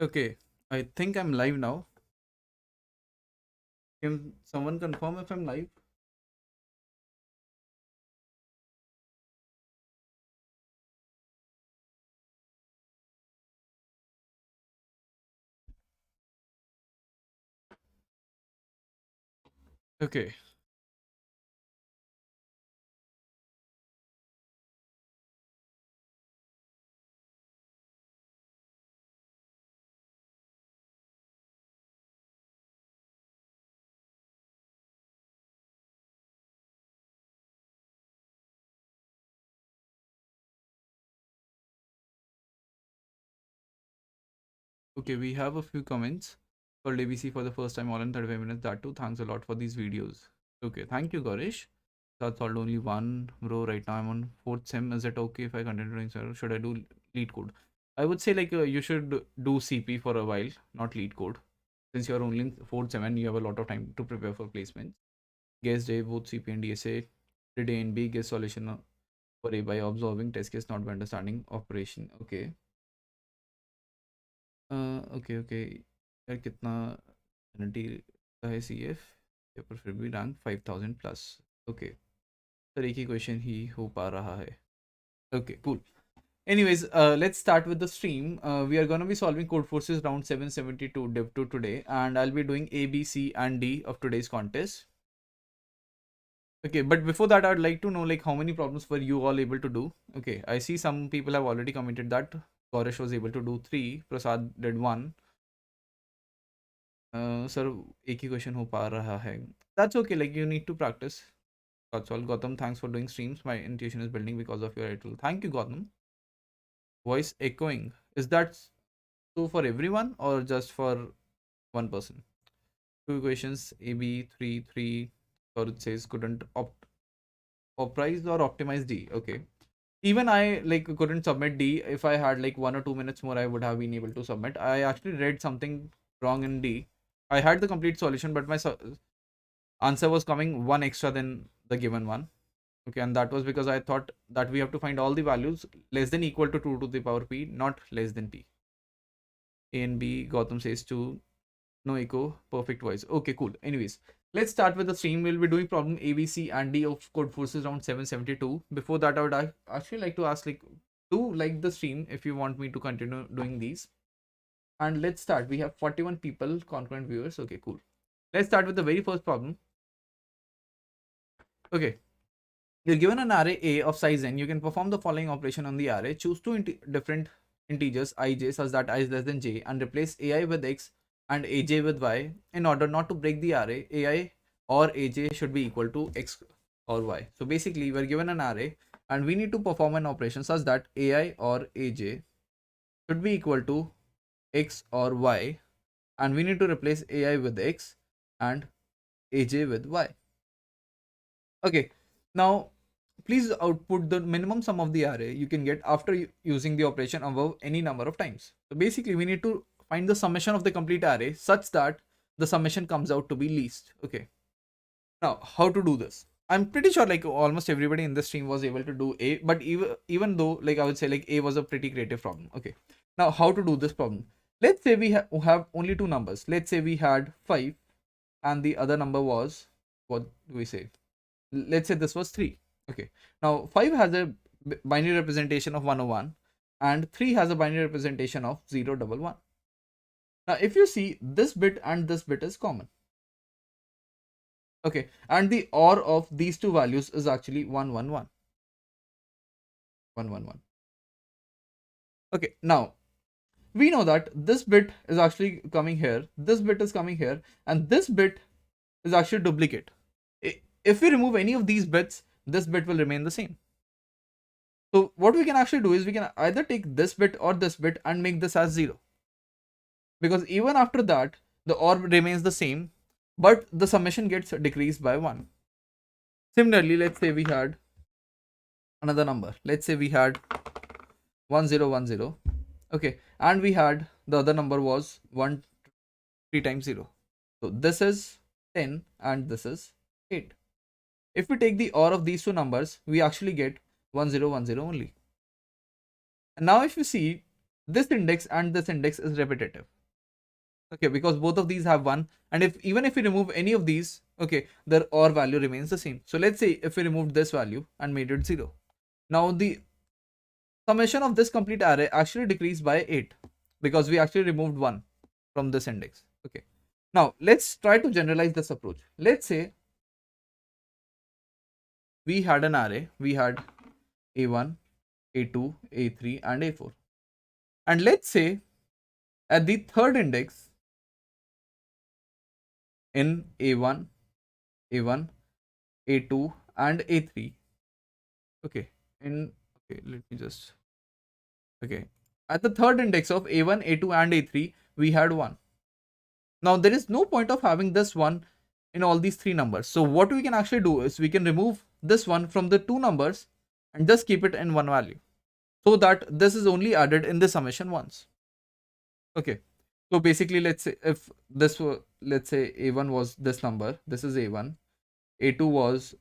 Okay, I think I'm live now. Can someone confirm if I'm live? Okay, okay, we have a few comments for ABC for the first time all in 35 minutes. That too, thanks a lot for these videos. Okay, thank you, Gaurish. That's all only one row right now. I'm on fourth sem. Is it okay if I continue doing so? Should I do lead code? I would say like you should do CP for a while, not lead code. Since you're only in fourth sem and you have a lot of time to prepare for placements. Guess day both CP and DSA. Did A and B guess solution for A by observing test case, not by understanding operation. Okay. Okay okay यार कितना penalty का है CF या पर फिर भी rank 5000 plus. Okay sir एक ही question ही हो पा रहा है. Okay cool. Anyways, let's start with the stream. We are going to be solving Codeforces round 772 Div-2 today, and I'll be doing A, B, C, and D of today's contest. Okay, but before that, I'd like to know like how many problems were you all able to do? Okay, I see some people have already commented that Gaurish was able to do 3, Prasad did 1. Sir एक ही question हो पा रहा है. That's okay, like you need to practice. That's all. Gautam, thanks for doing streams. My intuition is building because of your title. Thank you, Gautam. Voice echoing. Is that so for everyone or just for one person? Two equations, AB 3 or it says couldn't optimize or optimize D. Okay. Even I like couldn't submit D. If I had like 1 or 2 minutes more, I would have been able to submit. I actually read something wrong in D. I had the complete solution, but my answer was coming one extra than the given one. Okay, and that was because I thought that we have to find all the values less than equal to 2 to the power p, not less than p. A and B, Gautam says 2, no echo, perfect voice. Okay, cool. Anyways, let's start with the stream. We'll be doing problem A, B, C, and D of Codeforces round 772. Before that, I would actually like to ask, like, do like the stream if you want me to continue doing these. And let's start. We have 41 people, concurrent viewers. Okay, cool. Let's start with the very first problem. Okay, you're given an array A of size n. You can perform the following operation on the array. Choose two different integers ij such that I is less than j and replace ai with x and aj with y. In order not to break the array, ai or aj should be equal to x or y. So basically, we're given an array and we need to perform an operation such that ai or aj should be equal to x or y, and we need to replace ai with x and aj with y. Okay, now please output the minimum sum of the array you can get after using the operation above any number of times. So basically, we need to find the summation of the complete array such that the summation comes out to be least. Okay, now how to do this? I'm pretty sure like almost everybody in the stream was able to do A, but even though like I would say like A was a pretty creative problem. Okay, now how to do this problem? Let's say we have only two numbers. Let's say we had 5 and the other number was, what do we say? Let's say this was 3. Okay, now 5 has a binary representation of 101 and 3 has a binary representation of 011. Now if you see, this bit and this bit is common. Okay, and the OR of these two values is actually 111. 111. Okay, now we know that this bit is actually coming here, this bit is coming here, and this bit is actually duplicate. If we remove any of these bits, this bit will remain the same. So what we can actually do is we can either take this bit or this bit and make this as 0. Because even after that, the OR remains the same, but the summation gets decreased by 1. Similarly, let's say we had another number. Let's say we had 1010. Okay, and we had the other number was 1 3 times 0. So this is 10 and this is 8. If we take the OR of these two numbers, we actually get 1010 only. And now if you see, this index and this index is repetitive. Okay, because both of these have 1, and if even if we remove any of these, okay, their OR value remains the same. So let's say if we removed this value and made it 0, now the summation of this complete array actually decreased by 8 because we actually removed 1 from this index. Okay, now let's try to generalize this approach. Let's say we had an array, we had a1, a2, a3 and a4, and let's say at the third index in a1, a2 and a3, okay, let me just, okay, at the third index of a1, a2 and a3 we had 1. Now there is no point of having this one in all these three numbers. So what we can actually do is we can remove this one from the two numbers and just keep it in one value, so that this is only added in the summation once. Okay, so basically let's say if this were, let's say a1 was this number, this is a1, a2 was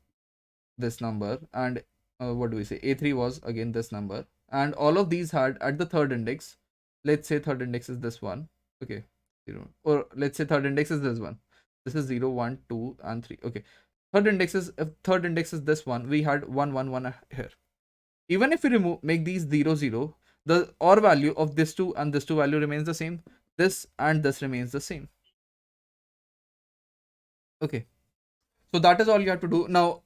this number, and what do we say, a3 was again this number, and all of these had at the third index, let's say third index is this one, okay, 0, or let's say third index is this one, this is 0, 1, 2 and 3. Okay, third index is, if third index is this one, we had 1, 1, 1 here. Even if we make these 0, 0, the OR value of this 2 and this 2 value remains the same, this and this remains the same. Okay, so that is all you have to do. Now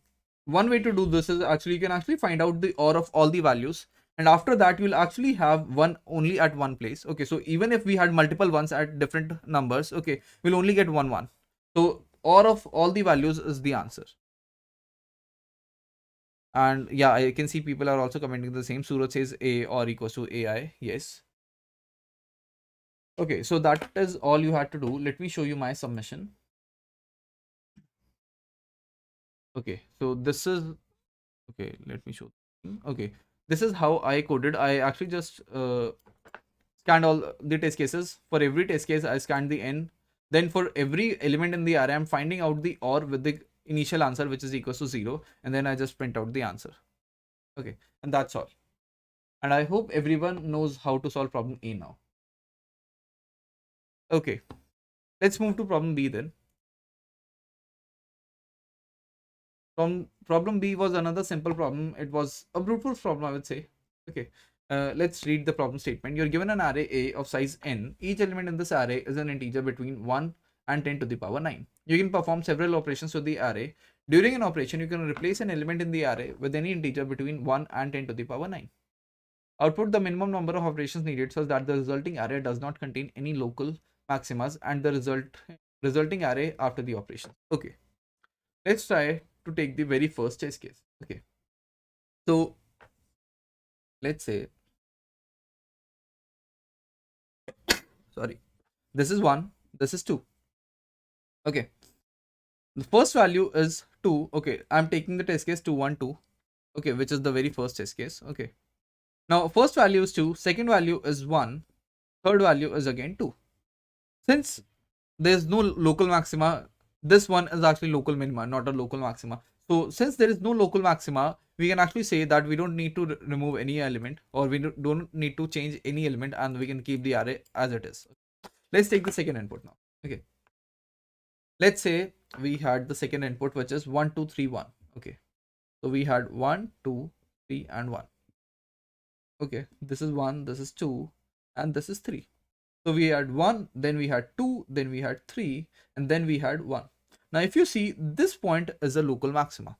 one way to do this is actually you can actually find out the OR of all the values, and after that you'll actually have one only at one place. Okay, so even if we had multiple ones at different numbers, okay, we'll only get 1, 1. So OR of all the values is the answer. And yeah, I can see people are also commenting the same. Suraj says a or equals to ai. Yes. Okay, so that is all you had to do. Let me show you my submission. Okay, so this is, okay, let me show. Okay, this is how I coded. I actually just scanned all the test cases. For every test case I scanned the n, then for every element in the array I'm finding out the OR with the initial answer, which is equals to 0, and then I just print out the answer. Okay, and that's all. And I hope everyone knows how to solve problem A now. Okay, let's move to problem B then. From problem B was another simple problem. It was a brute force problem, I would say. Okay, let's read the problem statement. You're given an array A of size n. Each element in this array is an integer between 1 and 10 to the power 9. You can perform several operations with the array. During an operation, you can replace an element in the array with any integer between 1 and 10 to the power 9. Output the minimum number of operations needed such that the resulting array does not contain any local maximas and the resulting array after the operation. Okay, let's try to take the very first test case. Okay, so let's say, sorry, this is 1, this is 2. Okay, the first value is 2. Okay, I'm taking the test case 2, 1, 2. Okay, which is the very first test case. Okay, now first value is 2, second value is 1, third value is again 2. Since there's no local maxima, this one is actually local minima, not a local maxima. So since there is no local maxima, we can actually say that we don't need to remove any element, or we don't need to change any element, and we can keep the array as it is. Let's take the second input now. Okay, let's say we had the second input, which is 1, 2, 3, 1. Okay, so we had 1, 2, 3 and 1. Okay, this is 1, this is 2 and this is 3. So we had 1, then we had 2, then we had 3, and then we had 1. Now if you see, this point is a local maxima.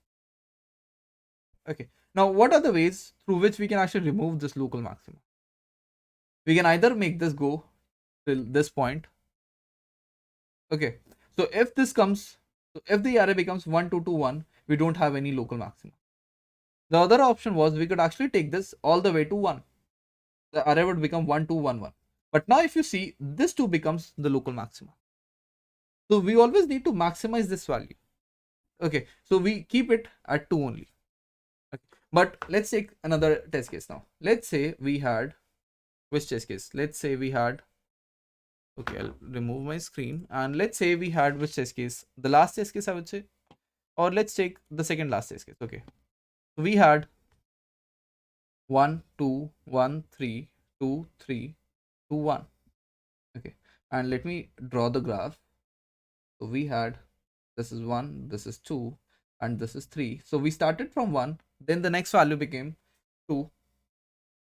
Okay, now what are the ways through which we can actually remove this local maxima? We can either make this go till this point. Okay, so if this comes, if the array becomes 1, 2, 2, 1, we don't have any local maxima. The other option was we could actually take this all the way to 1. The array would become 1, 2, 1, 1. But now if you see, this 2 becomes the local maxima. So we always need to maximize this value. Okay, so we keep it at 2 only. Okay. But let's take another test case now. Let's say we had, which test case? Let's say we had, okay, I'll remove my screen, and let's say we had which test case? The last test case, I would say, or let's take the second last test case. Okay, so we had 1, 2, 1, 3, 2, 3, to 1. Okay, and let me draw the graph. So we had, this is 1, this is 2, and this is 3. So we started from 1, then the next value became 2.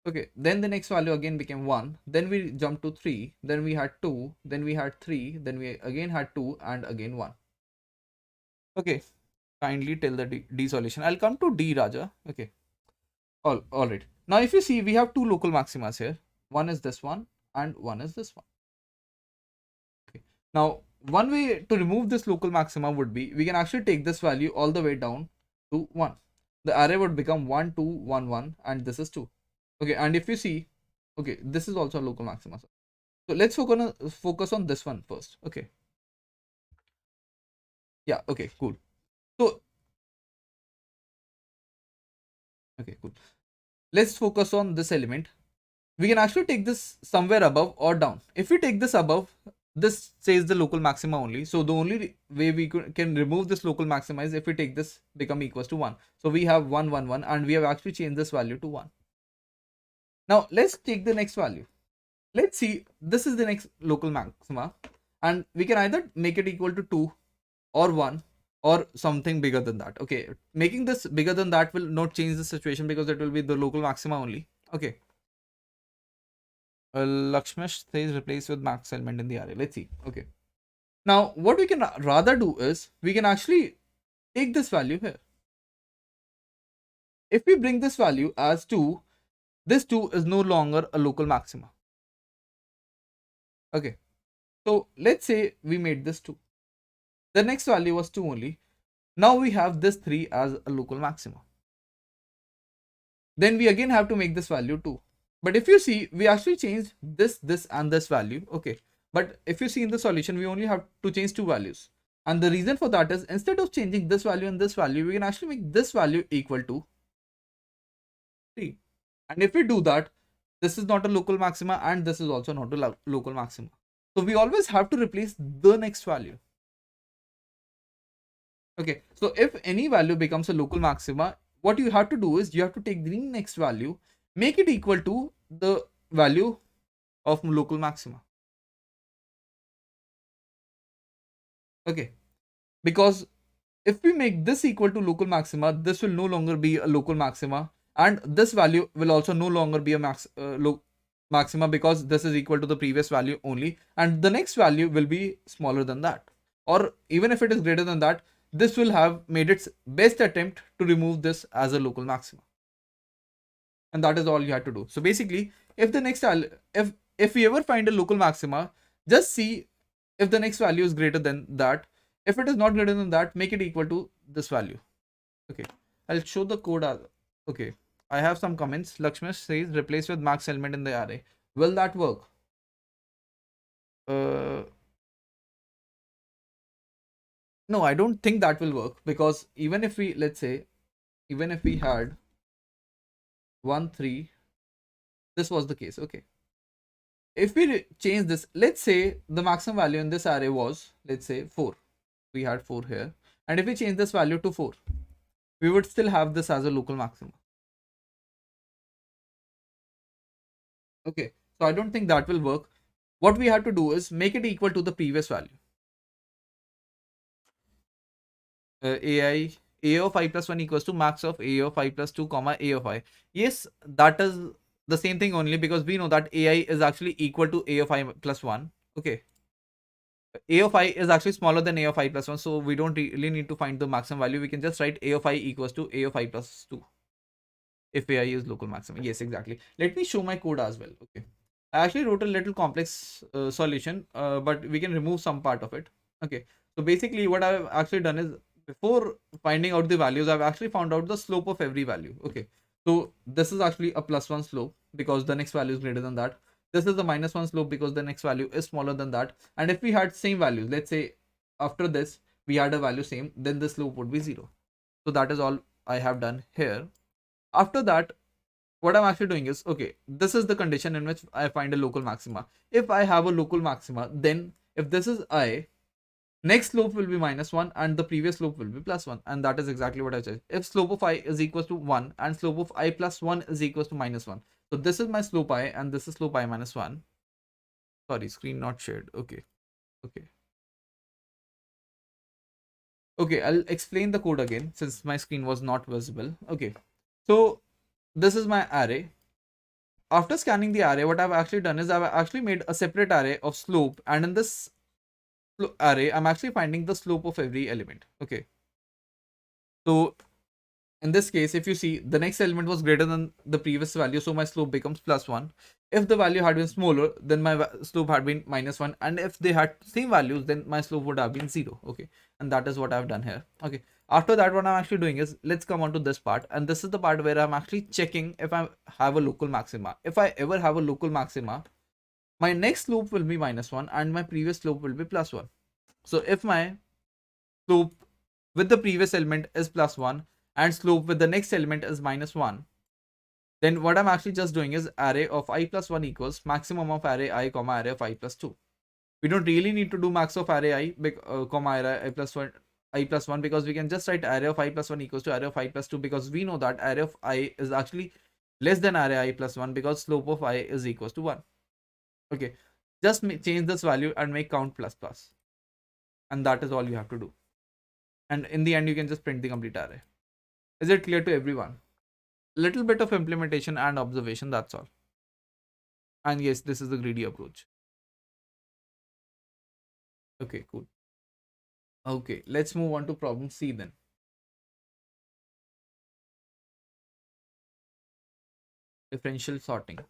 Okay, then the next value again became 1, then we jumped to 3, then we had 2, then we had 3, then we again had 2, and again 1. Okay, kindly tell the D solution. I'll come to D, Raja. Okay, all right. Now if you see, we have two local maximas here. One is this one, and one is this one. Okay. Now, one way to remove this local maxima would be, we can actually take this value all the way down to 1. The array would become 1, 2, 1, 1, and this is 2. Okay, and if you see, okay, this is also a local maxima. So let's focus on this one first. Okay. Yeah, okay, cool. So, okay, cool. Let's focus on this element. We can actually take this somewhere above or down. If we take this above, this says the local maxima only. So the only way we can remove this local maxima is if we take this become equals to 1. So we have 1, 1, 1, and we have actually changed this value to 1. Now let's take the next value. Let's see, this is the next local maxima, and we can either make it equal to 2 or 1 or something bigger than that. Okay, making this bigger than that will not change the situation because it will be the local maxima only. Okay. Lakshmesh says replace with max element in the array. Let's see. Okay. Now, what we can rather do is, we can actually take this value here. If we bring this value as 2, this 2 is no longer a local maxima. Okay. So, let's say we made this 2. The next value was 2 only. Now we have this 3 as a local maxima. Then we again have to make this value 2. But if you see, we actually changed this, and this value. Okay. But if you see in the solution, we only have to change 2 values. And the reason for that is, instead of changing this value and this value, we can actually make this value equal to 3. And if we do that, this is not a local maxima and this is also not a local maxima. So we always have to replace the next value. Okay. So if any value becomes a local maxima, what you have to do is, you have to take the next value, make it equal to the value of local maxima. Okay, because if we make this equal to local maxima, this will no longer be a local maxima, and this value will also no longer be a maxima, because this is equal to the previous value only, and the next value will be smaller than that, or even if it is greater than that, this will have made its best attempt to remove this as a local maxima. And that is all you have to do. So basically, if the next if we ever find a local maxima, just see if the next value is greater than that. If it is not greater than that, make it equal to this value. Okay, I'll show the code. Okay, I have some comments. Lakshmesh says replace with max element in the array. Will that work? No, I don't think that will work, because even if we, let's say, even if we had 1, 3, this was the case. Okay, if we change this, let's say the maximum value in this array was, let's say, 4. We had 4 here, and if we change this value to 4, we would still have this as a local maximum. Okay, so I don't think that will work. What we have to do is make it equal to the previous value. A of I plus 1 equals to max of A of I plus 2 comma A of I. Yes, that is the same thing only, because we know that AI is actually equal to A of I plus 1. Okay. A of I is actually smaller than A of I plus 1. So we don't really need to find the maximum value. We can just write A of I equals to A of I plus 2. If AI is local maximum. Yes, exactly. Let me show my code as well. Okay. I actually wrote a little complex solution, but we can remove some part of it. Okay. So basically what I've actually done is, before finding out the values, I've actually found out the slope of every value. Okay. So this is actually a +1 slope, because the next value is greater than that. This is the -1 slope, because the next value is smaller than that. And if we had same values, let's say after this, we had a value same, then the slope would be 0. So that is all I have done here. After that, what I'm actually doing is, okay, this is the condition in which I find a local maxima. If I have a local maxima, then if this is I, next slope will be -1 and the previous slope will be +1, and that is exactly what I said. If slope of I is equals to 1 and slope of I plus 1 is equals to -1, so this is my slope I and this is slope I minus 1. Sorry, screen not shared. Okay. Okay. Okay, I'll explain the code again since my screen was not visible. Okay. So this is my array. After scanning the array, what I've actually done is I've actually made a separate array of slope, and in this array, I'm actually finding the slope of every element. Okay. So in this case, if you see, the next element was greater than the previous value, so my slope becomes +1. If the value had been smaller, then my slope had been -1, and if they had same values, then my slope would have been 0. Okay, and that is what I've done here. Okay, after that, what I'm actually doing is, let's come on to this part, and this is the part where I'm actually checking if I have a local maxima. If I ever have a local maxima, my next slope will be -1 and my previous slope will be +1. So if my slope with the previous element is +1 and slope with the next element is -1, then what I'm actually just doing is array of I plus 1 equals maximum of array I comma array of I plus 2. We don't really need to do max of array I comma array I plus 1 because we can just write array of I plus 1 equals to array of I plus 2, because we know that array of I is actually less than array I plus 1 because slope of I is equals to 1. Okay, just change this value and make count plus plus, and that is all you have to do. And in the end, you can just print the complete array. Is it clear to everyone? Little bit of implementation and observation, that's all. And yes, this is the greedy approach. Okay, cool. Okay, let's move on to problem C then. Differential sorting.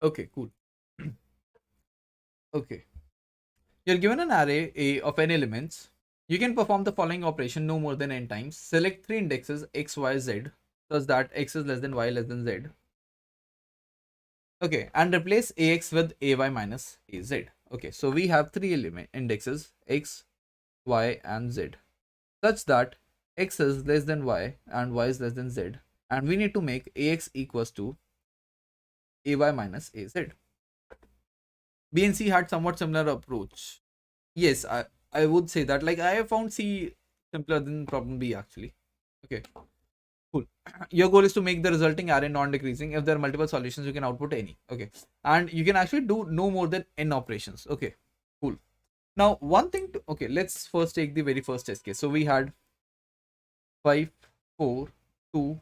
Okay, cool. Okay. You're given an array A of n elements. You can perform the following operation no more than n times. Select 3 indexes x, y, z, such that x is less than y less than z. Okay, and replace ax with ay minus az. Okay, so we have 3 element indexes x, y, and z, such that x is less than y and y is less than z, and we need to make ax equals to ay minus az. B and C had somewhat similar approach. Yes, I would say that. Like, I have found C simpler than problem B actually. Okay, cool. Your goal is to make the resulting array non-decreasing. If there are multiple solutions, you can output any. Okay, and you can actually do no more than n operations. Okay, cool. Now, one thing to, okay, let's first take the very first test case. So we had 5, 4, 2,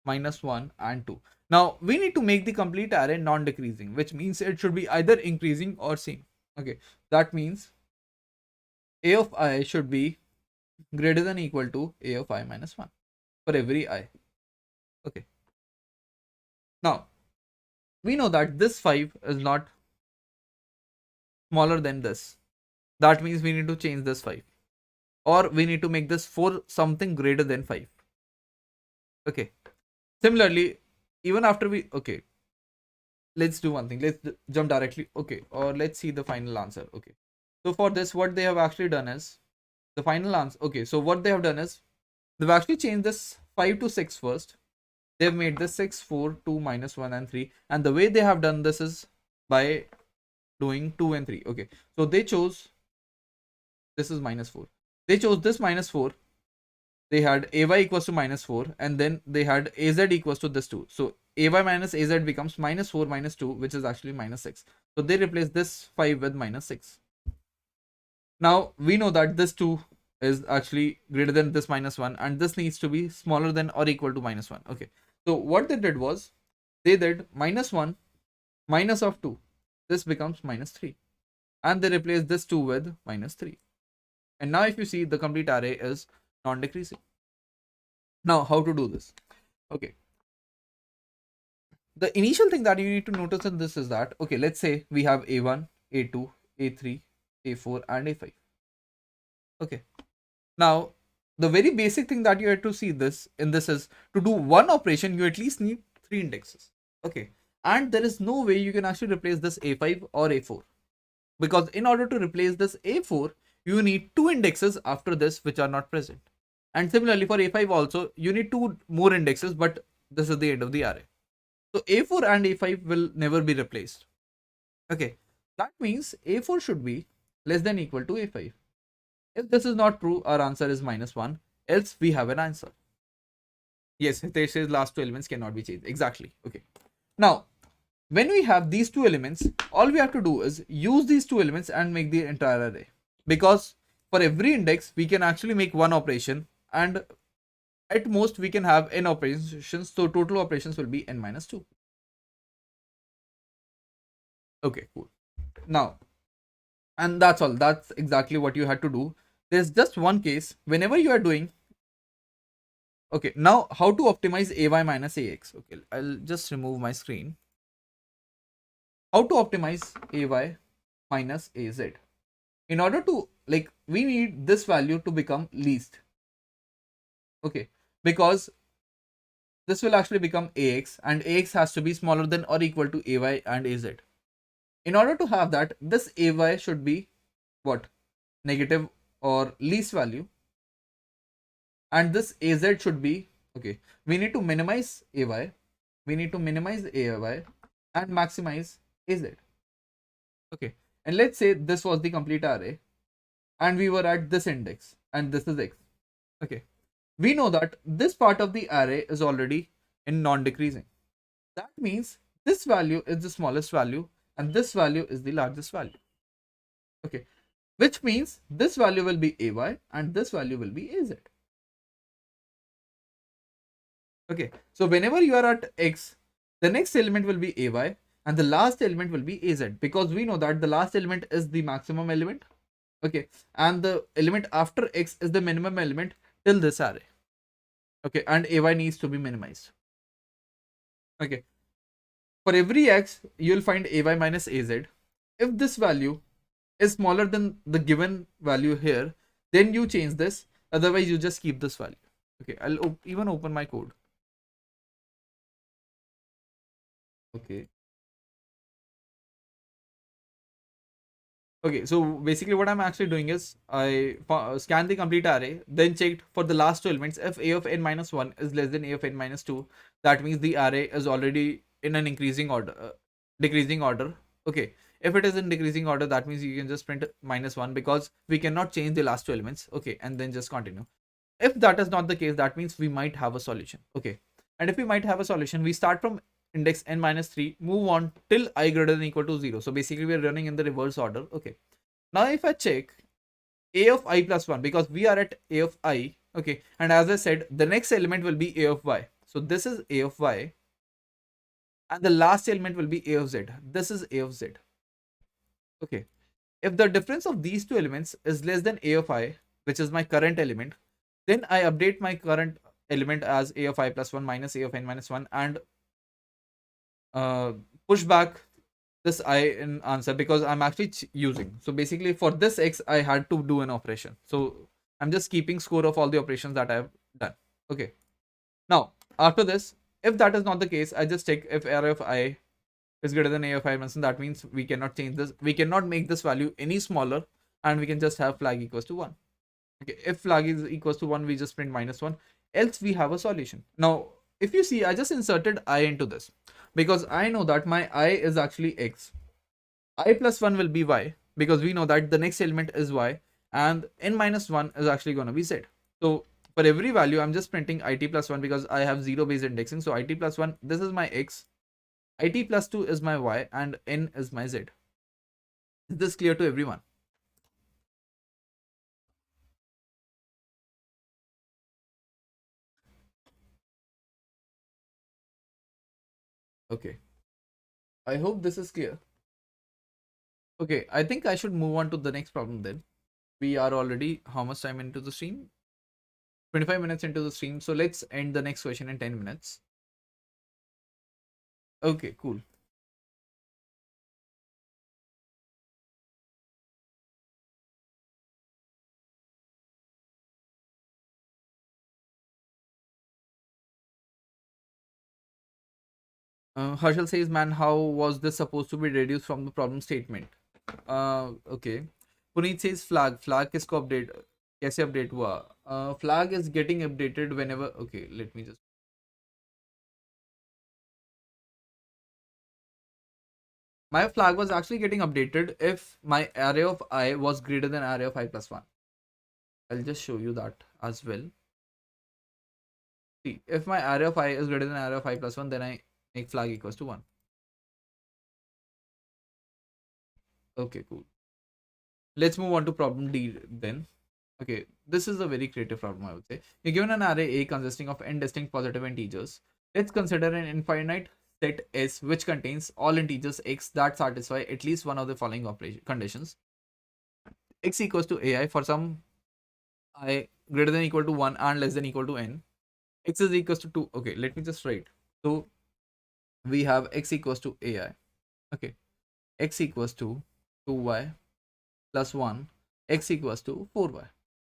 -1, and 2. Now we need to make the complete array non-decreasing, which means it should be either increasing or same. Okay, that means a of I should be greater than or equal to a of I minus 1 for every I. Okay. Now we know that this 5 is not smaller than this. That means we need to change this 5, or we need to make this 4 something greater than 5. Okay. Similarly, even after we, okay, let's do one thing. Let's jump directly. Okay, or let's see the final answer. Okay, so for this, what they have actually done is the final answer. Okay, so what they have done is they've actually changed this 5 to 6 first. They've made this 6, 4, 2, -1, and 3. And the way they have done this is by doing 2 and 3. Okay, so they chose, this is -4. They chose this -4. They had ay equals to -4, and then they had az equals to this 2. So ay minus az becomes -4 minus 2, which is actually -6. So they replace this 5 with -6. Now we know that this 2 is actually greater than this -1, and this needs to be smaller than or equal to -1. Okay, so what they did was they did -1 minus of 2. This becomes -3, and they replace this 2 with -3. And now if you see, the complete array is non-decreasing. Now how to do this? Okay, the initial thing that you need to notice in this is that, okay, let's say we have a1, a2, a3, a4, and a5. Okay, now the very basic thing that you have to see this in this is, to do one operation you at least need 3 indexes. Okay, and there is no way you can actually replace this a5 or a4, because in order to replace this a4, you need 2 indexes after this which are not present. And similarly for a5 also, you need 2 more indexes, but this is the end of the array. So a4 and a5 will never be replaced. Okay, that means a4 should be less than or equal to a5. If this is not true, our answer is -1. Else we have an answer. Yes, Hitesh says last two elements cannot be changed. Exactly. Okay. Now, when we have these two elements, all we have to do is use these two elements and make the entire array. Because for every index, we can actually make one operation, and at most we can have n operations. So total operations will be n minus 2. Okay, cool. Now, and that's all. That's exactly what you had to do. There's just one case whenever you are doing. Okay, now how to optimize ay minus ax? Okay, I'll just remove my screen. How to optimize ay minus az? In order to, like, we need this value to become least. Okay, because this will actually become ax, and ax has to be smaller than or equal to ay and az. In order to have that, this ay should be what? Negative or least value, and this az should be, okay, we need to minimize ay, we need to minimize ay and maximize az. Okay, and let's say this was the complete array and we were at this index and this is x. Okay, we know that this part of the array is already in non-decreasing. That means this value is the smallest value and this value is the largest value. Okay, which means this value will be ay and this value will be az. Okay, so whenever you are at x, the next element will be ay and the last element will be az, because we know that the last element is the maximum element. Okay, and the element after x is the minimum element till this array. Okay, and ay needs to be minimized. Okay, for every x you will find ay minus az. If this value is smaller than the given value here, then you change this, otherwise you just keep this value. Okay, I'll even open my code. Okay. Okay, so basically what I'm actually doing is I scan the complete array, then checked for the last two elements. If a of n minus 1 is less than a of n minus 2, that means the array is already in an increasing order, decreasing order. Okay, if it is in decreasing order, that means you can just print -1 because we cannot change the last two elements. Okay, and then just continue. If that is not the case, that means we might have a solution. Okay, and if we might have a solution, we start from index n minus 3, move on till I greater than equal to 0. So basically we are running in the reverse order. Okay, now if I check a of I plus 1, because we are at a of I, okay, and as I said, the next element will be a of y. So this is a of y and the last element will be a of z. This is a of z. Okay, if the difference of these two elements is less than a of I, which is my current element, then I update my current element as a of I plus 1 minus a of n minus 1 and push back this I in answer, because I'm actually using. So basically for this x, I had to do an operation. So I'm just keeping score of all the operations that I've done. Okay. Now, after this, if that is not the case, I just check if array of I is greater than a of I minus 1. That means we cannot change this. We cannot make this value any smaller and we can just have flag equals to 1. Okay. If flag is equals to 1, we just print -1. Else we have a solution. Now, if you see, I just inserted I into this because I know that my I is actually x. I plus 1 will be y because we know that the next element is y and n minus 1 is actually going to be z. So for every value, I'm just printing it plus 1 because I have 0 based indexing. So it plus 1, this is my x, it plus 2 is my y and n is my z. Is this clear to everyone? Okay. I hope this is clear. Okay, I think I should move on to the next problem then. We are already how much time into the stream? 25 minutes into the stream. So let's end the next question in 10 minutes. Okay, cool. Harshal says, man, how was this supposed to be reduced from the problem statement? Okay. Puneet says, flag किसको update कैसे update हुआ? Flag is getting updated whenever. Okay, let me just. My flag was actually getting updated if my array of I was greater than array of I plus 1. I'll just show you that as well. See, if my array of I is greater than array of I plus 1, then I make flag equals to 1. Okay, cool. Let's move on to problem D then. Okay, this is a very creative problem, I would say. You're given an array A consisting of n distinct positive integers. Let's consider an infinite set S which contains all integers x that satisfy at least one of the following conditions. X equals to ai for some I greater than equal to 1 and less than equal to n. X is equals to 2. Okay, let me just write. So we have x equals to ai. Okay, x equals to 2y plus 1, x equals to 4y.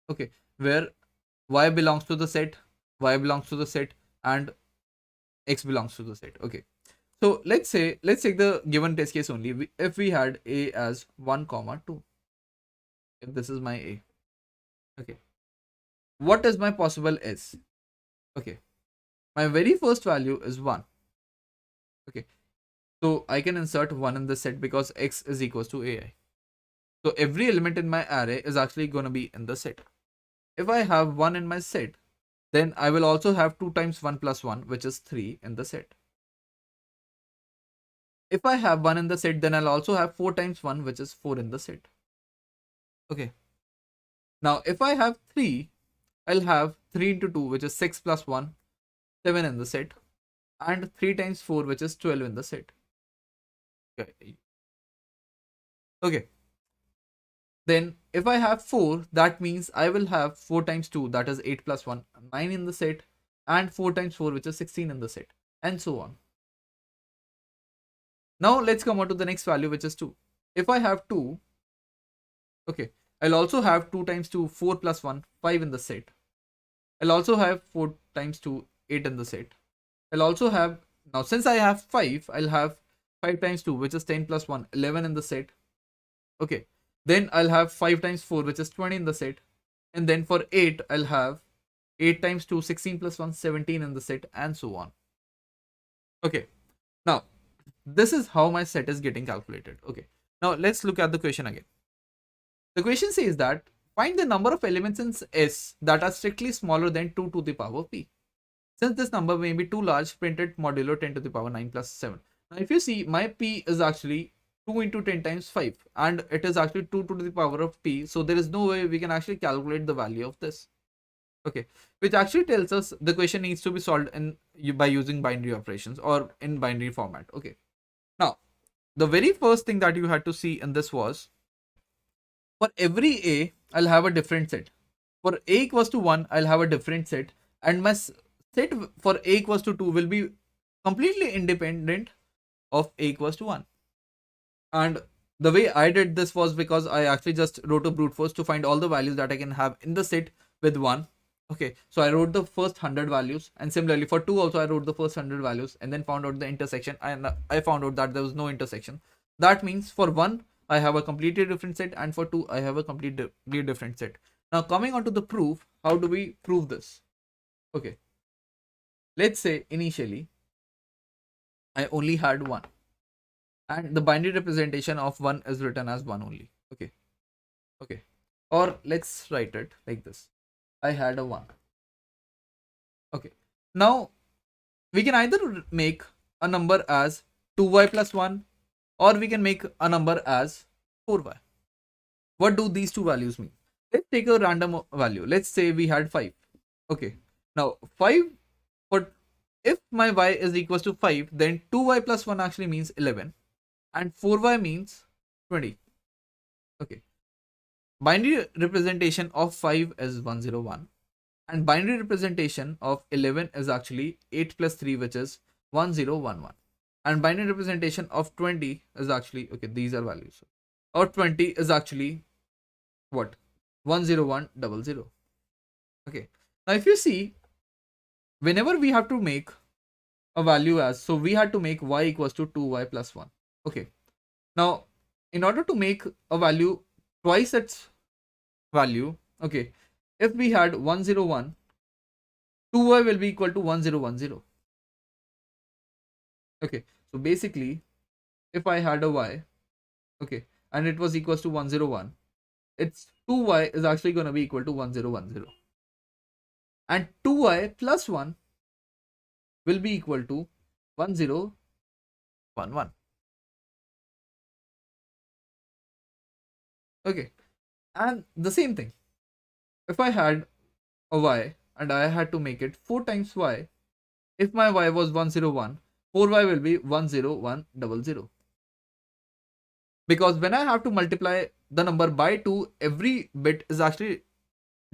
Okay, where y belongs to the set, y belongs to the set, and x belongs to the set. Okay, so let's take the given test case only. If we had a as 1 comma 2, if this is my a, okay, what is my possible s? Okay, my very first value is 1. Okay, so I can insert 1 in the set because x is equals to ai. So every element in my array is actually going to be in the set. If I have 1 in my set, then I will also have 2 times 1 plus 1, which is 3 in the set. If I have 1 in the set, then I'll also have 4 times 1, which is 4 in the set. Okay. Now, if I have 3, I'll have 3 into 2, which is 6 plus 1, 7 in the set. And 3 times 4, which is 12 in the set. Okay. Okay. Then if I have 4, that means I will have 4 times 2, that is 8 plus 1, 9 in the set, and 4 times 4, which is 16 in the set, and so on. Now let's come on to the next value, which is 2. If I have 2, okay, I'll also have 2 times 2, 4 plus 1, 5 in the set. I'll also have 4 times 2, 8 in the set. I'll also have, now since I have 5, I'll have 5 times 2, which is 10 plus 1, 11 in the set. Okay. Then I'll have 5 times 4, which is 20 in the set. And then for 8, I'll have 8 times 2, 16 plus 1, 17 in the set, and so on. Okay. Now, this is how my set is getting calculated. Okay. Now, let's look at the question again. The question says that find the number of elements in S that are strictly smaller than 2 to the power p. Since this number may be too large, print it modulo 10 to the power 9 plus 7. Now, if you see, my p is actually 2 into 10 times 5, and it is actually 2 to the power of p, so there is no way we can actually calculate the value of this. Okay, which actually tells us the question needs to be solved by using binary operations or in binary format. Okay, now the very first thing that you had to see in this was, for every a, I'll have a different set. For a equals to 1, I'll have a different set, and my set for a equals to 2 will be completely independent of a equals to 1. And the way I did this was because I actually just wrote a brute force to find all the values that I can have in the set with 1. Okay, so I wrote the first 100 values, and similarly for 2 also I wrote the first 100 values, and then found out the intersection, and I found out that there was no intersection. That means for 1 I have a completely different set, and for 2 I have a completely different set. Now coming on to the proof, how do we prove this? Okay, let's say initially I only had 1, and the binary representation of 1 is written as 1 only. Okay, or let's write it like this. I had a 1. Okay, now we can either make a number as 2y plus 1, or we can make a number as 4y. What do these two values mean? Let's take a random value. Let's say we had 5. Okay, now 5, but if my y is equals to 5, then 2y plus 1 actually means 11, and 4y means 20. Okay, binary representation of 5 is 101, and binary representation of 11 is actually 8 plus 3, which is 1011, and binary representation of 20 is actually, okay, these are values, or 20 is actually what, 10100. Okay, now if you see, whenever we have to make a value as, so we had to make y equals to 2y plus 1. Okay, now in order to make a value twice its value, okay, if we had 101, 2y will be equal to 1010. Okay, so basically if I had a y, okay, and it was equals to 101, it's 2y is actually going to be equal to 1010. And 2y plus 1 will be equal to 1011. Okay. And the same thing. If I had a y and I had to make it 4 times y, if my y was 101, 4y will be 10100. Because when I have to multiply the number by 2, every bit is actually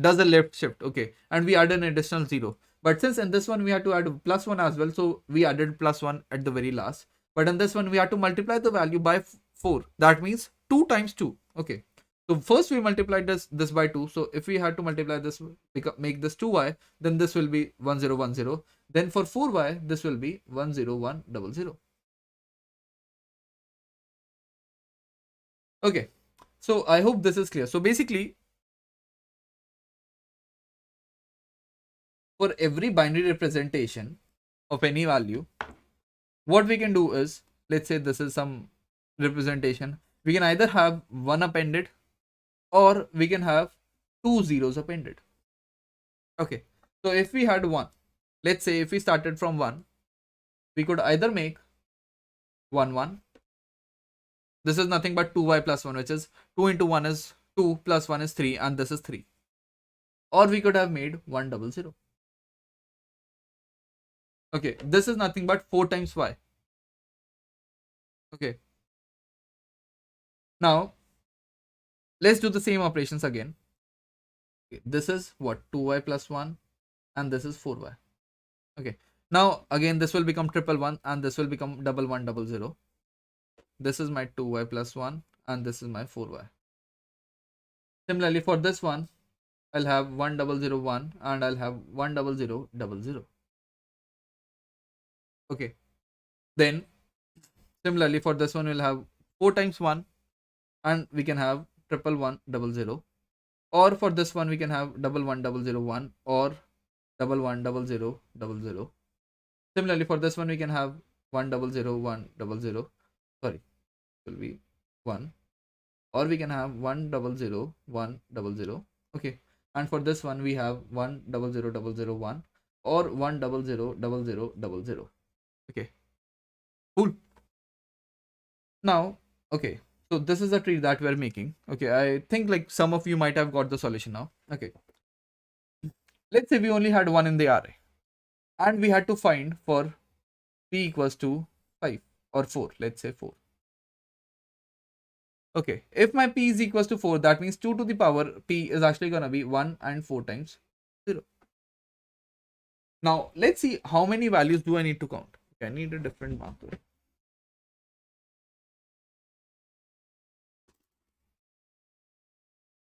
does a left shift. Okay. And we add an additional 0. But since in this one we had to add plus 1 as well, so we added plus 1 at the very last. But in this one we had to multiply the value by 4. That means 2 times 2. Okay. So first we multiplied this by 2. So if we had to multiply this, make this 2y, then this will be 1010. Then for 4y, this will be 10100. Okay. So I hope this is clear. So basically, for every binary representation of any value, what we can do is, let's say this is some representation, we can either have 1 appended or we can have 2 zeros appended. Okay, so if we had 1, let's say if we started from 1, we could either make 1 1. This is nothing but 2y plus 1, which is 2 into 1 is 2 plus 1 is 3, and this is 3. Or we could have made 100. Okay, this is nothing but 4 times y. Okay. Now, let's do the same operations again. Okay, this is what? 2y plus 1, and this is 4y. Okay. Now, again, this will become 111, and this will become 1100. This is my 2y plus 1, and this is my 4y. Similarly, for this one, I'll have 1001, and I'll have 10000. Okay. Then, similarly, for this one, we'll have 4 times 1, and we can have 11100. Or for this one, we can have 11001 or 110000. Similarly, for this one, we can have 100100. Sorry, it will be 1. Or we can have 100100. Okay. And for this one, we have 100001 or 1000000. Okay. Cool. Now, okay. So this is the tree that we're making. Okay. I think like some of you might have got the solution now. Okay. Let's say we only had 1 in the array. And we had to find for p equals to 5 or 4. Let's say 4. Okay, if my p is equals to 4, that means 2 to the power p is actually going to be 1 and 4 times 0. Now, let's see how many values do I need to count. Okay, I need a different marker.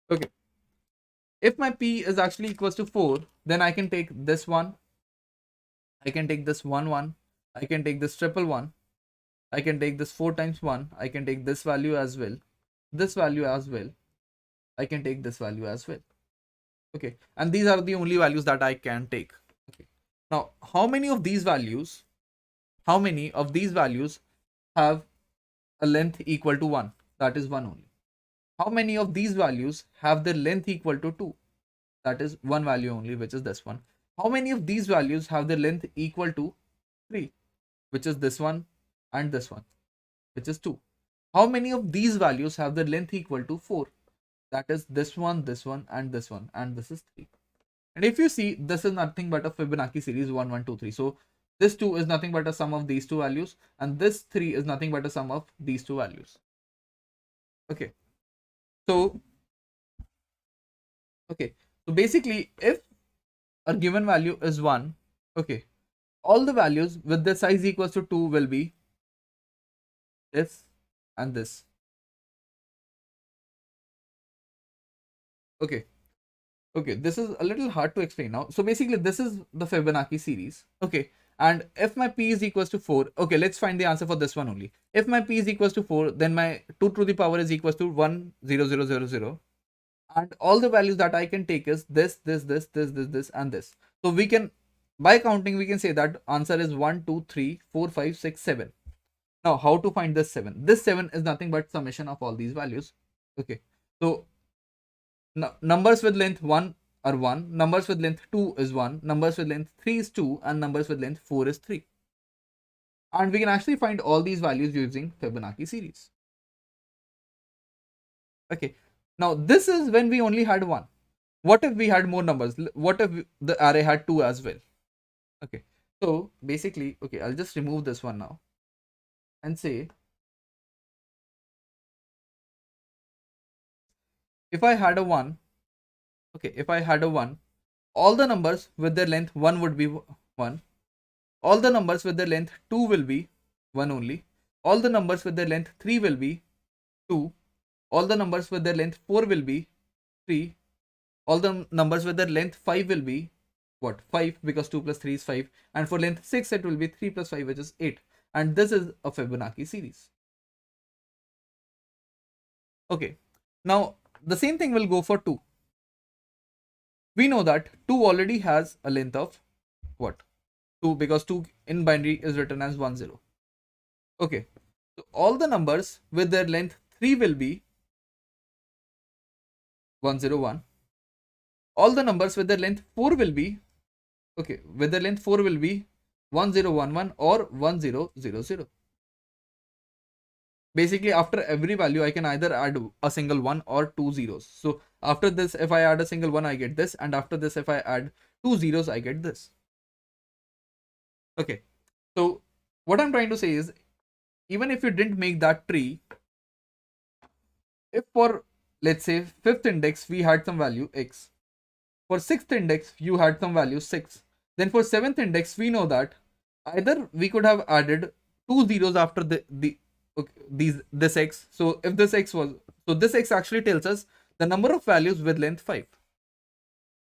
Okay, if my p is actually equals to 4, then I can take this one, I can take this 1 1, I can take this 111, I can take this 4 times 1, I can take this value as well, this value as well, I can take this value as well. Okay, and these are the only values that I can take. Okay, now how many of these values have a length equal to 1? That is 1 only. How many of these values have their length equal to 2? That is 1 value only, which is this one. How many of these values have their length equal to 3? Which is this one and this one, which is 2. How many of these values have their length equal to 4? That is this one, and this one, and this is 3. And if you see, this is nothing but a Fibonacci series 1, 1, 2, 3. So this 2 is nothing but a sum of these two values, and this 3 is nothing but a sum of these two values. Okay. So basically, if a given value is 1, okay, all the values with the size equals to 2 will be this and this. Okay. Okay, this is a little hard to explain now. So basically, this is the Fibonacci series. Okay, and if my p is equals to 4, okay, let's find the answer for this one only. If my p is equals to 4, then my 2 to the power is equals to 1, 0, 0, 0, 0. And all the values that I can take is this, and this. So we can, by counting, we can say that answer is 1, 2, 3, 4, 5, 6, 7. Now, how to find this 7? This 7 is nothing but summation of all these values. Okay, so Numbers with length 1 are 1, numbers with length 2 is 1, numbers with length 3 is 2, and numbers with length 4 is 3. And we can actually find all these values using Fibonacci series. Okay, now this is when we only had 1. What if we had more numbers? What if the array had 2 as well? Okay, so basically, okay, I'll just remove this one now and say, if I had a 1, okay, if I had a 1, all the numbers with their length 1 would be 1. All the numbers with their length 2 will be 1 only. All the numbers with their length 3 will be 2. All the numbers with their length 4 will be 3. All the numbers with their length 5 will be what? 5, because 2 plus 3 is 5. And for length 6, it will be 3 plus 5, which is 8. And this is a Fibonacci series. Okay. Now, the same thing will go for 2. We know that 2 already has a length of what? 2, because 2 in binary is written as 1, 0. Okay. So all the numbers with their length 3 will be 1, 0, 1. All the numbers with their length 4 will be, okay, with their length 4 will be 1, 0, 1, 1 or 1, 0, 0, 0. Basically, after every value, I can either add a single 1 or 2 zeros. So after this, if I add a single 1, I get this. And after this, if I add 2 zeros, I get this. Okay. So what I'm trying to say is, even if you didn't make that tree, if for, let's say, 5th index, we had some value x. For 6th index, you had some value 6. Then for 7th index, we know that either we could have added 2 zeros after this x. So if this x was, so this x actually tells us the number of values with length 5.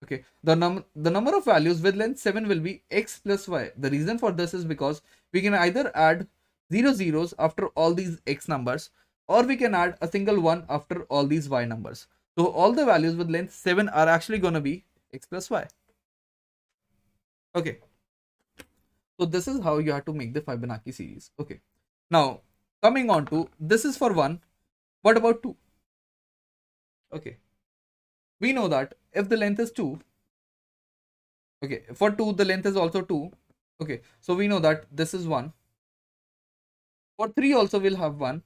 Okay, the number of values with length 7 will be x plus y. The reason for this is because we can either add 0 zeros after all these x numbers, or we can add a single 1 after all these y numbers. So all the values with length 7 are actually going to be x plus y. Okay, so this is how you have to make the Fibonacci series. Okay, now coming on to, this is for 1. What about 2? Okay, we know that if the length is 2, okay, for 2 the length is also 2. Okay, so we know that this is 1. For 3 also we'll have 1,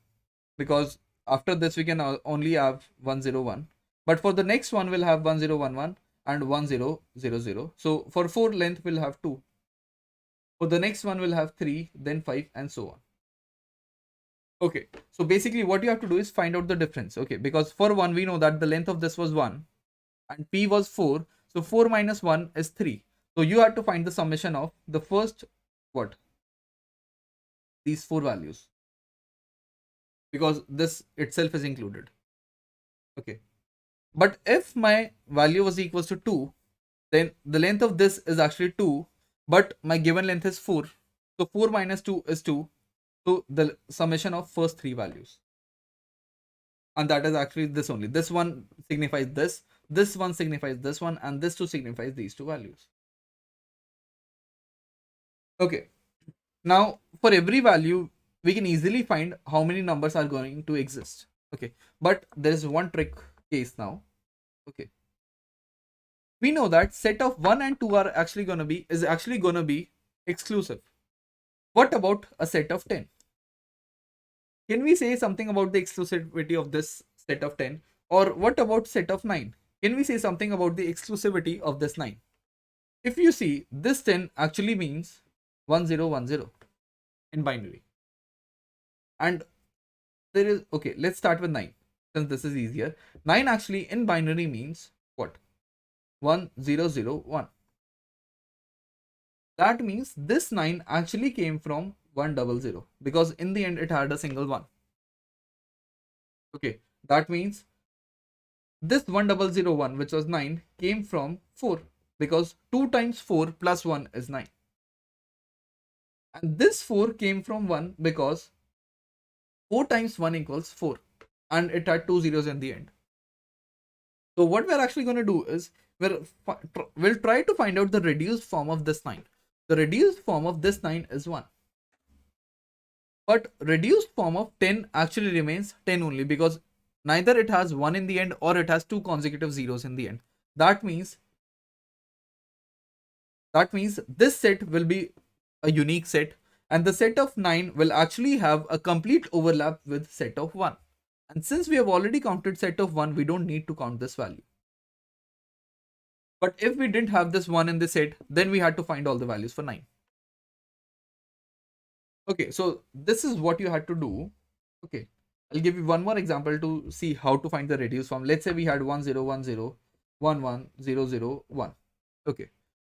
because after this we can only have 1, 0, 1. But for the next one we'll have 1, 0, 1, 1 and 1, 0, 0, 0. So for 4 length we'll have 2. For the next one we'll have 3, then 5 and so on. Okay, so basically what you have to do is find out the difference. Okay, because for 1 we know that the length of this was 1 and p was 4. So 4 minus 1 is 3. So you have to find the summation of the first, what? These 4 values, because this itself is included. Okay, but if my value was equals to 2, then the length of this is actually 2, but my given length is 4. So 4 minus 2 is 2. So the summation of first 3 values, and that is actually this only. This one signifies this one signifies this one, and this 2 signifies these 2 values. Okay, now for every value we can easily find how many numbers are going to exist. Okay, but there is one trick case now. Okay, we know that set of 1 and 2 are actually going to be exclusive. What about a set of 10? Can we say something about the exclusivity of this set of 10? Or what about set of 9? Can we say something about the exclusivity of this 9? If you see, this 10 actually means 1010 in binary. And there is, okay, let's start with 9, since this is easier. 9 actually in binary means what? 1001. That means this 9 actually came from 100, because in the end it had a single 1. Okay, that means this 1001, which was 9, came from 4, because 2 times 4 plus 1 is 9. And this 4 came from 1 because 4 times 1 equals 4, and it had 2 zeros in the end. So what we're actually going to do is we'll try to find out the reduced form of this 9. The reduced form of this 9 is 1. But reduced form of 10 actually remains 10 only, because neither it has 1 in the end or it has 2 consecutive zeros in the end. That means this set will be a unique set, and the set of 9 will actually have a complete overlap with set of 1. And since we have already counted set of 1, we don't need to count this value. But if we didn't have this 1 in the set, then we had to find all the values for 9. Okay, so this is what you had to do. Okay, I'll give you one more example to see how to find the reduced form. Let's say we had 1 0 1 0 1 1 0 0 1. Okay,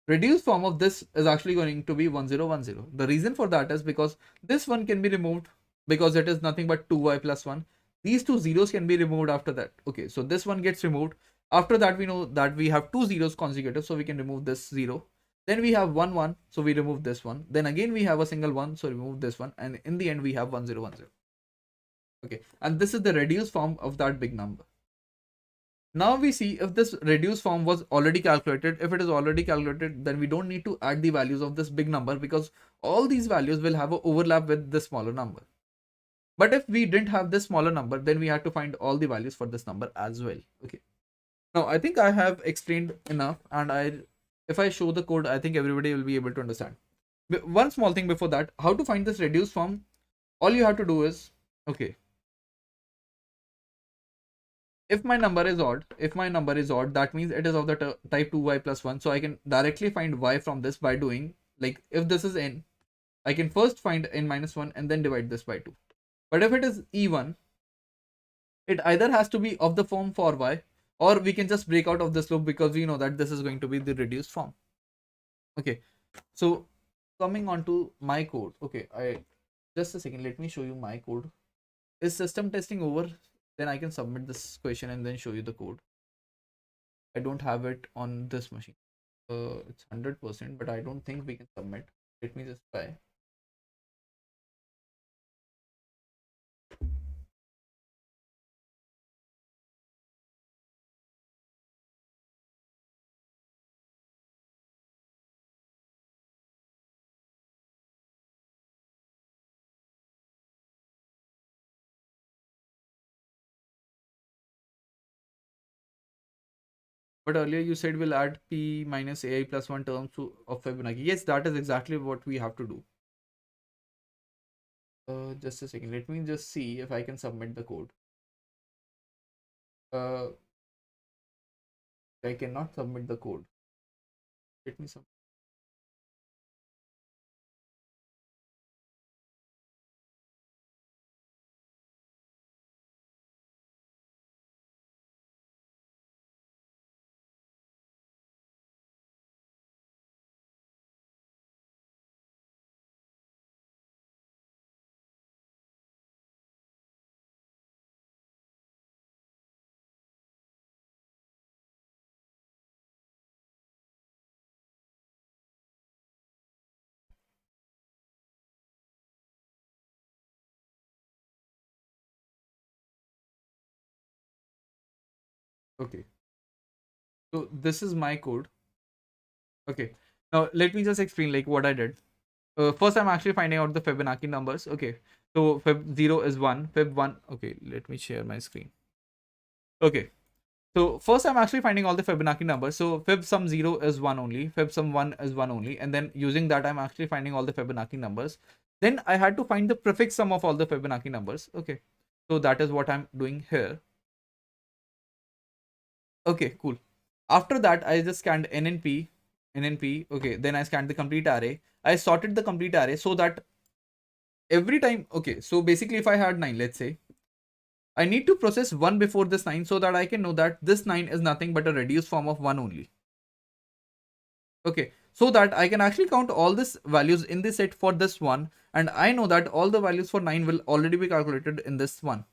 reduced form of this is actually going to be 1 0 1 0. The reason for that is because this one can be removed because it is nothing but 2y plus 1. These two zeros can be removed after that. Okay, so this one gets removed. After that, we know that we have two zeros consecutive, so we can remove this 0. Then we have 1 1, so we remove this one. Then again we have a single 1, so remove this one. And in the end, we have 1 0 1 0. Okay, and this is the reduced form of that big number. Now we see if this reduced form was already calculated. If it is already calculated, then we don't need to add the values of this big number because all these values will have an overlap with the smaller number. But if we didn't have this smaller number, then we had to find all the values for this number as well. Okay. Now I think I have explained enough, and if I show the code, I think everybody will be able to understand. But one small thing before that, how to find this reduced form? All you have to do is, okay, if my number is odd, that means it is of the type 2y plus 1. So I can directly find y from this by doing, like, if this is n, I can first find n minus 1 and then divide this by 2. But if it is e1, it either has to be of the form for y, or we can just break out of this loop because we know that this is going to be the reduced form. Okay, so coming on to my code. Okay, just a second, let me show you my code. Is system testing over? Then I can submit this question and then show you the code. I don't have it on this machine. It's 100%, but I don't think we can submit. Let me just try. But earlier you said we'll add p minus ai plus 1 terms of Fibonacci. Yes, that is exactly what we have to do. Just a second. Let me just see if I can submit the code. I cannot submit the code. Let me submit. Okay. So this is my code. Okay. Now let me just explain like what I did. First, I'm actually finding out the Fibonacci numbers. Okay. So Fib 0 is 1. Fib 1. Okay. Let me share my screen. Okay. So first, I'm actually finding all the Fibonacci numbers. So Fib sum 0 is 1 only. Fib sum 1 is 1 only. And then using that, I'm actually finding all the Fibonacci numbers. Then I had to find the prefix sum of all the Fibonacci numbers. Okay. So that is what I'm doing here. Okay, cool. After that, I just scanned N and P. Okay. Then I scanned the complete array. I sorted the complete array so that every time, okay. So basically, if I had 9, let's say, I need to process 1 before this 9 so that I can know that this 9 is nothing but a reduced form of 1 only. Okay, so that I can actually count all these values in this set for this one, and I know that all the values for 9 will already be calculated in this one.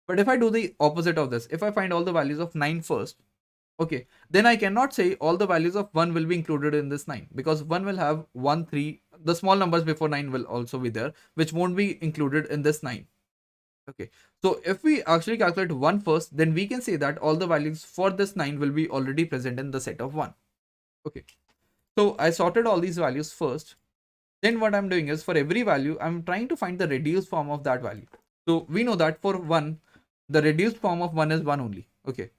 But if I do the opposite of this, if I find all the values of 9 first, okay, then I cannot say all the values of 1 will be included in this 9 because 1 will have 1, 3, the small numbers before 9 will also be there, which won't be included in this 9. Okay, so if we actually calculate 1 first, then we can say that all the values for this 9 will be already present in the set of 1. Okay, so I sorted all these values first. Then what I'm doing is for every value, I'm trying to find the reduced form of that value. So we know that for 1, the reduced form of 1 is 1 only. Okay.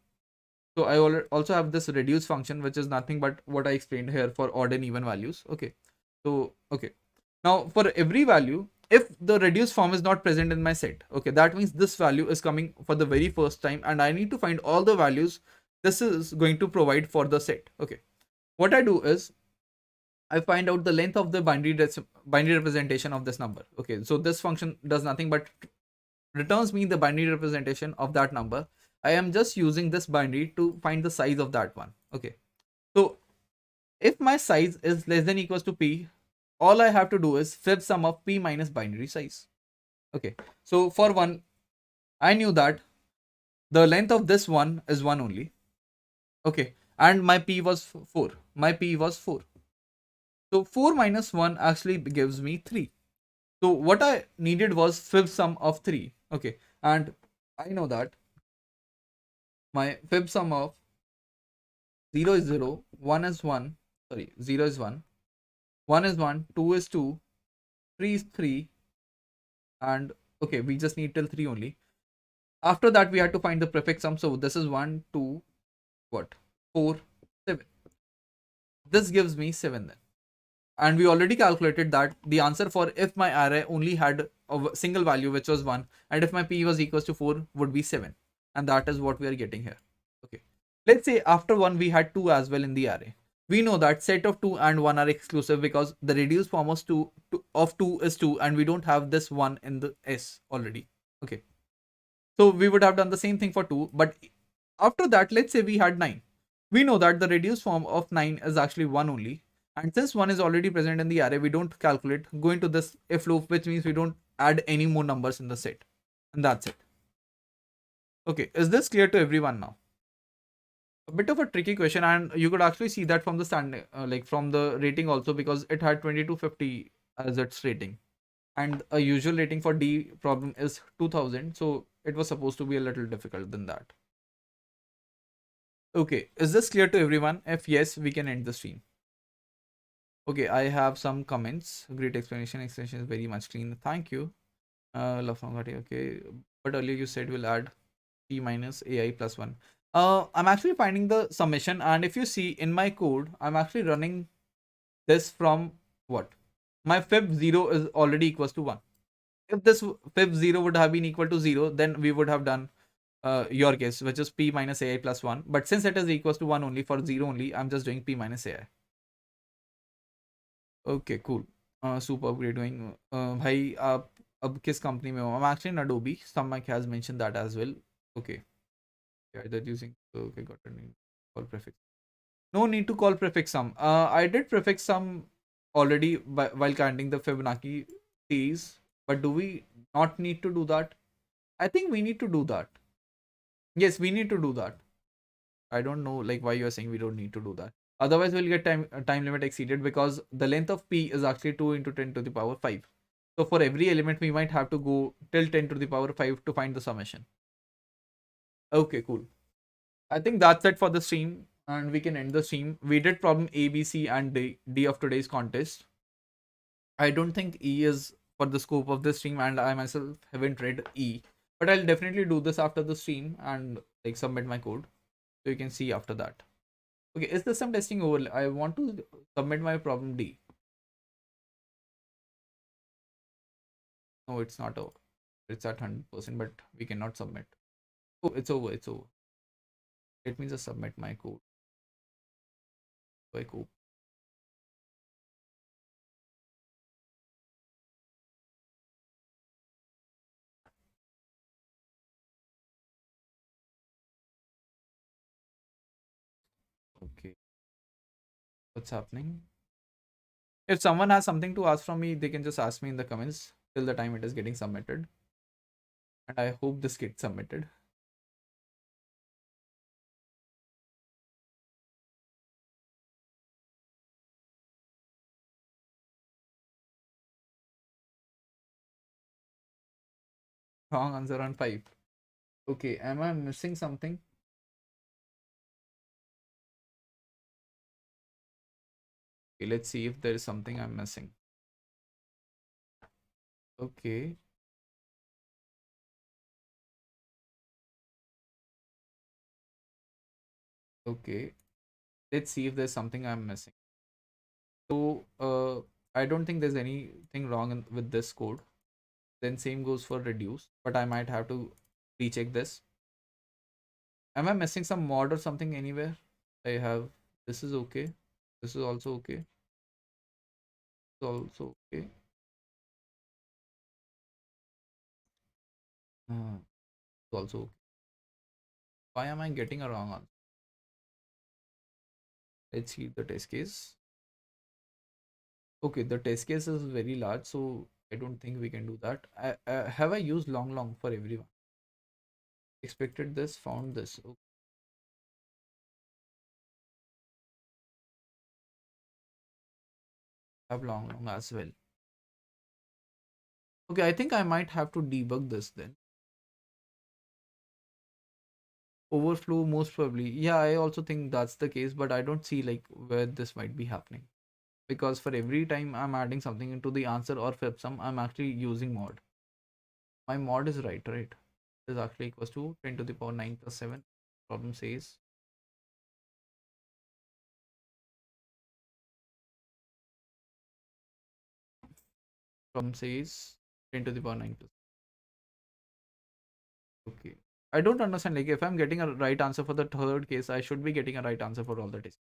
So I also have this reduce function, which is nothing but what I explained here for odd and even values. Okay. So, okay. Now for every value, if the reduced form is not present in my set, okay, that means this value is coming for the very first time and I need to find all the values this is going to provide for the set. Okay. What I do is I find out the length of the binary representation of this number. Okay. So this function does nothing but returns me the binary representation of that number. I am just using this binary to find the size of that one. Okay. So if my size is less than equals to p, all I have to do is fib sum of p minus binary size. Okay. So for one, I knew that the length of this one is 1 only. Okay. And my p was 4. My p was 4. So 4 minus 1 actually gives me 3. So what I needed was fib sum of 3. Okay. And I know that my fib sum of 0 is 0, 1 is 1, sorry, 0 is 1, 1 is 1, 2 is 2, 3 is 3, and okay, we just need till 3 only. After that, we had to find the prefix sum. So this is 1, 2, what? 4, 7. This gives me 7 then. And we already calculated that the answer for if my array only had a single value, which was 1, and if my p was equals to 4, would be 7. And that is what we are getting here. Okay. Let's say after 1, we had 2 as well in the array. We know that set of 2 and 1 are exclusive because the reduced form of 2 is 2 and we don't have this 1 in the S already. Okay. So we would have done the same thing for 2. But after that, let's say we had 9. We know that the reduced form of 9 is actually 1 only. And since 1 is already present in the array, we don't calculate, go into this if loop, which means we don't add any more numbers in the set. And that's it. Okay, is this clear to everyone now? A bit of a tricky question, and you could actually see that from the standing, like from the rating also, because it had 2250 as its rating. And a usual rating for D problem is 2000. So it was supposed to be a little difficult than that. Okay, is this clear to everyone? If yes, we can end the stream. Okay, I have some comments. Great explanation. Explanation is very much clean. Thank you. Love Sangati. Okay, but earlier you said we'll add p minus ai plus 1. I'm actually finding the summation, and if you see in my code, I'm actually running this from what? My fib 0 is already equals to 1. If this fib 0 would have been equal to 0, then we would have done your case, which is p minus ai plus 1. But since it is equals to 1 only, for 0 only, I'm just doing p minus ai. Okay, cool. Super great doing. भाई आप अब किस company में हो? I'm actually in Adobe. Some Mike has mentioned that as well. Okay. Yeah, that using okay, got a name. Call prefix. No need to call prefix sum. I did prefix sum already while counting the Fibonacci series, but do we not need to do that? I think we need to do that. Yes, we need to do that. I don't know like why you are saying we don't need to do that. Otherwise, we'll get time limit exceeded because the length of p is actually 2 into 10 to the power 5. So for every element, we might have to go till 10 to the power 5 to find the summation. Okay, cool. I think that's it for the stream, and we can end the stream. We did problem A, B, C, and D of today's contest. I don't think E is for the scope of this stream, and I myself haven't read E, but I'll definitely do this after the stream and like submit my code so you can see after that. Okay, is there some testing over? I want to submit my problem D. No, it's not over. It's at 100%, but we cannot submit. Oh, it's over. It's over. Let me just submit my code. My code. Okay. What's happening? If someone has something to ask from me, they can just ask me in the comments till the time it is getting submitted. And I hope this gets submitted. Wrong answer on 5. Okay, am I missing something? Okay, let's see if there is something I'm missing. Okay. Okay, let's see if there's something I'm missing. So I don't think there's anything wrong with this code. Then same goes for reduce, but I might have to recheck this. Am I missing some mod or something anywhere? I have, this is okay. This is also okay. This is also okay. It's also okay. Why am I getting a wrong answer? Let's see the test case. Okay, the test case is very large, so I don't think we can do that. Have I used long for everyone? Expected this, found this. Okay, have long as well. Okay, I think I might have to debug this then. Overflow most probably. Yeah, I also think that's the case, but I don't see like where this might be happening. Because for every time I'm adding something into the answer or fib sum, I'm actually using mod. My mod is right? Is actually equals to 10 to the power 9 plus 7. Problem says problem says 10 to the power 9 plus. Okay. I don't understand. Like if I'm getting a right answer for the third case, I should be getting a right answer for all the tests.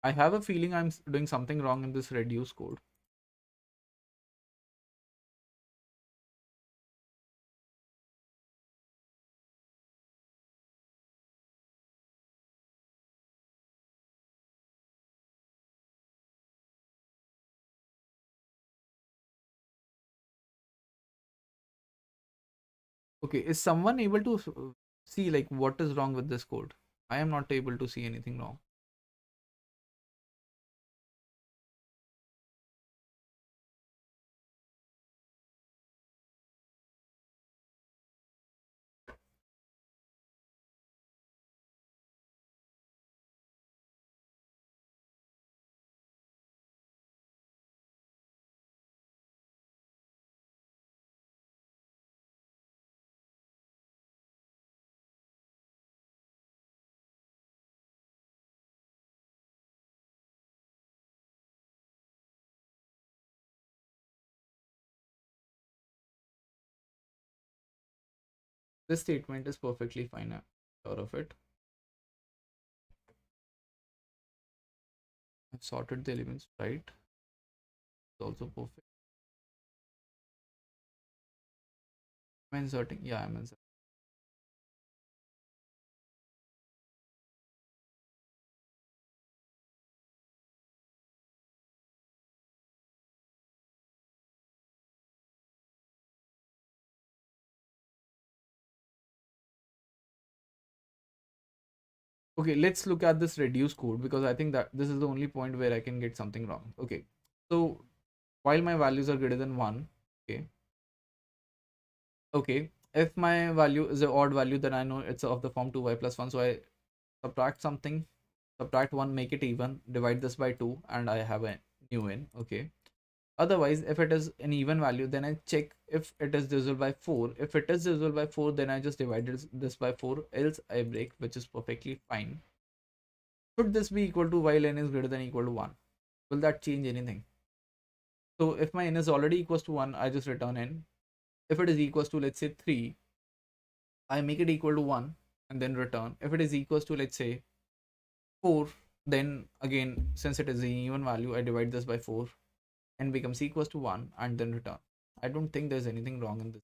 I have a feeling I'm doing something wrong in this reduce code. Okay, is someone able to see like what is wrong with this code? I am not able to see anything wrong. This statement is perfectly fine. I'm sure of it. I've sorted the elements right. It's also perfect. I'm inserting. Yeah, I'm inserting. Okay, let's look at this reduce code because I think that this is the only point where I can get something wrong. Okay, so while my values are greater than 1, okay, okay, if my value is an odd value, then I know it's of the form 2y plus 1. So I subtract something, subtract 1, make it even, divide this by 2, and I have a new n. Okay. Otherwise, if it is an even value, then I check if it is divisible by 4. If it is divisible by 4, then I just divide this by 4, else I break, which is perfectly fine. Should this be equal to while n is greater than equal to 1? Will that change anything? So if my n is already equals to 1, I just return n. If it is equals to, let's say, 3, I make it equal to 1 and then return. If it is equals to, let's say, 4, then again, since it is an even value, I divide this by 4 and becomes equals to 1 and then return. I don't think there's anything wrong in this.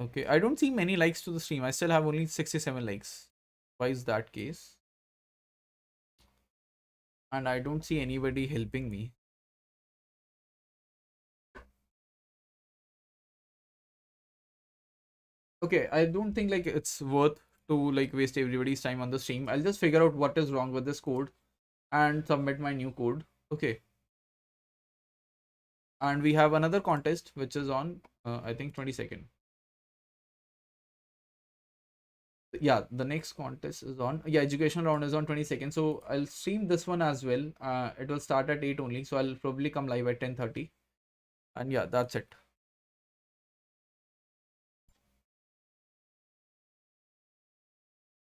Okay, I don't see many likes to the stream. I still have only 67 likes. Why is that case? And I don't see anybody helping me. Okay, I don't think like it's worth to like waste everybody's time on the stream. I'll just figure out what is wrong with this code and submit my new code. Okay. And we have another contest which is on I think 22nd. Yeah, the next contest is on, yeah, education round is on 22nd. So I'll stream this one as well. It will start at 8 only, so I'll probably come live at 10:30. And yeah, that's it.